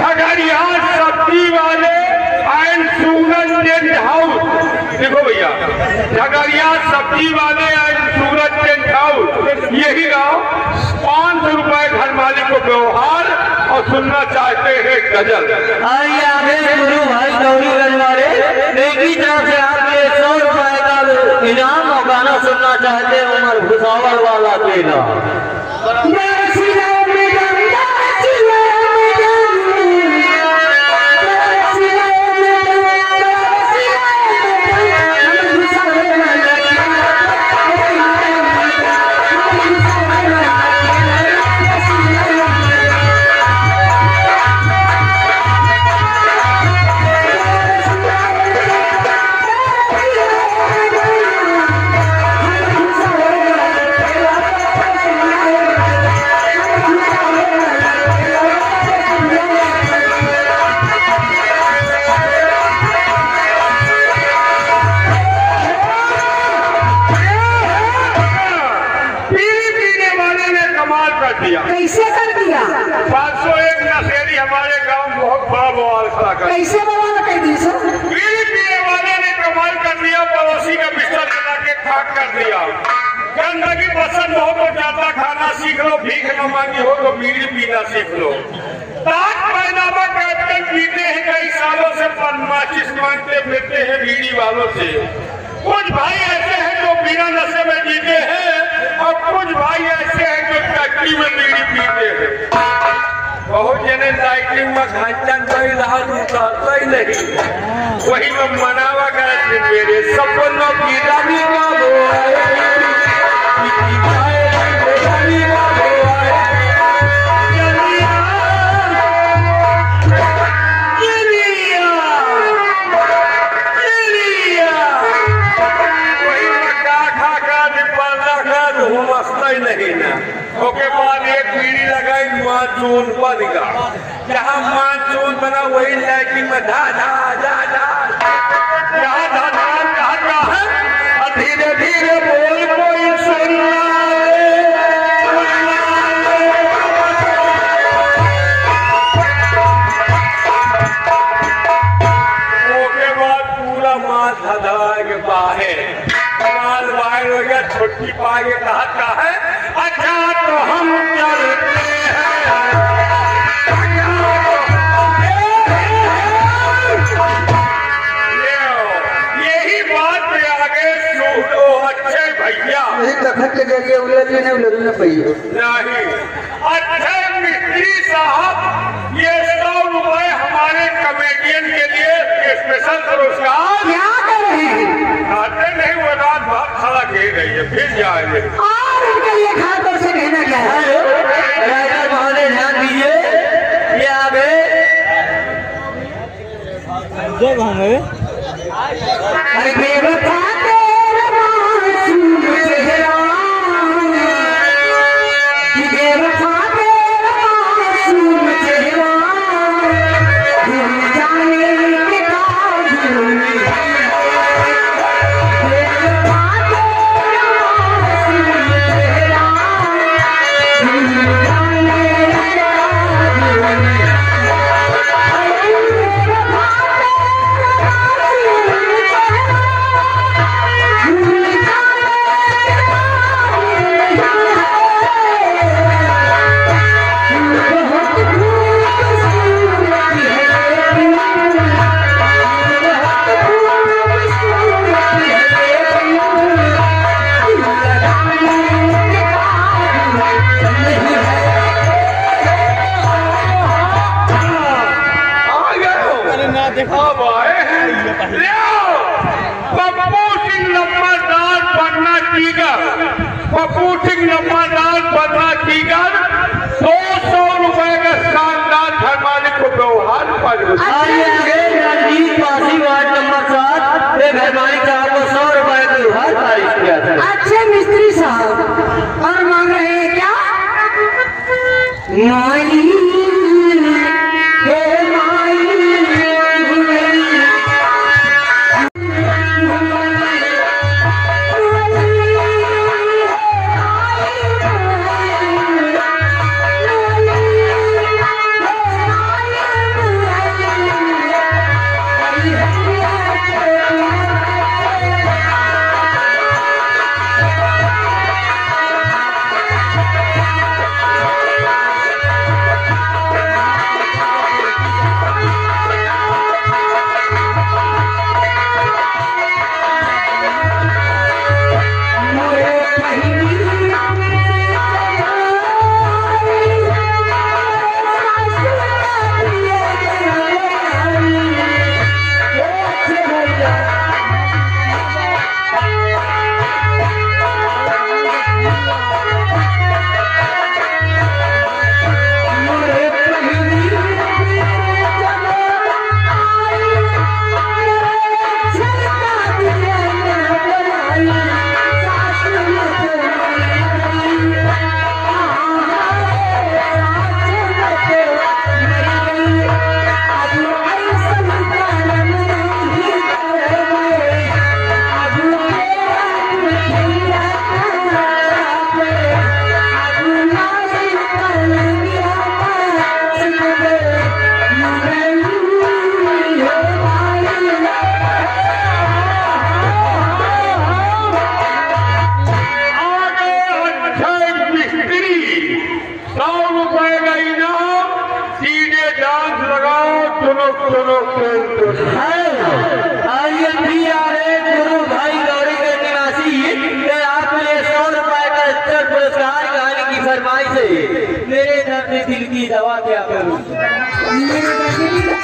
झगड़िया सब्जी वाले and Suraj tent house. देखो भैया, झगड़िया सब्जी वाले एंड सूरज टेंट हाउस, यही गाँव। 500 रुपए घर मालिक को व्यवहार और सुनना चाहते हैं गजल। आइए आगे गुरु भाई गौरीगंज वाले एक तरफ से आपके 100 रुपए का इनाम और गाना सुनना चाहते हैं उमर भुसावल वाला केला। कैसे कर दिया? 501 नशेड़ी हमारे गांव में बहुत बड़ा बवाल खड़ा कर। कैसे बवाल कर दी सर? बीड़ी पीने वाले ने कमाल कर दिया, पड़ोसी का बिस्तर जला के खाक कर दिया। गंदगी पसंद हो तो ज्यादा खाना सीख लो, भीख न मांगी हो तो बीड़ी पीना सीख लो। ताज पैनामा कैप्टन पीते हैं कई सालों से, पर माचिस मांगते फिरते हैं बीड़ी वालों से। कुछ भाई ऐसे हैं जो बिना नशे में जीते हैं और कुछ भाई ऐसे हैं जो फैक्ट्री में बीड़ी पीते हैं। बहुत जने साइकिल में घंटन कोई रहा उतारता ही नहीं, वही में मनावा गए थे मेरे सपनों की रानी का नहीं ना। उसके बाद एक बीड़ी लगाई माचून बनेगा, जहाँ माचून बना वही लाइटिंग में धा धा धा धा जहाँ धा धा कहता है, धीरे धीरे बोल कोई सुनना उसके बाद पूरा माल धधा के बाहर माल बाहर हो गया, छुट्टी पाए कहता है अच्छा तो हम चलते हैं। यही बात पे आगे सुनो अच्छे भैया, दखत के जरिए उलझने नहीं अच्छे मिस्त्री साहब, ये 100 रुपए हमारे कमेडियन के लिए स्पेशल पुरस्कार। क्या कर रहे हैं? खाते नहीं, वो रात भर खड़ा कह रही है, फिर जाएंगे और इनके लिए खातों से कहना क्या है? बहाने ध्यान दीजिए, ये आगे अरे बेवफा तेरा मासूम चेहरा, कि बेवफा तेरा मासूम चेहरा, भूल जाने के काबिल नहीं। बेवफा तेरा मासूम चेहरा, माई हे गुरु भाई गौरी के निवासी आपके 100 रुपए का स्तर पुरस्कार गाने की फरमाइश है। मेरे दर्द दिल की दवा क्या करूं।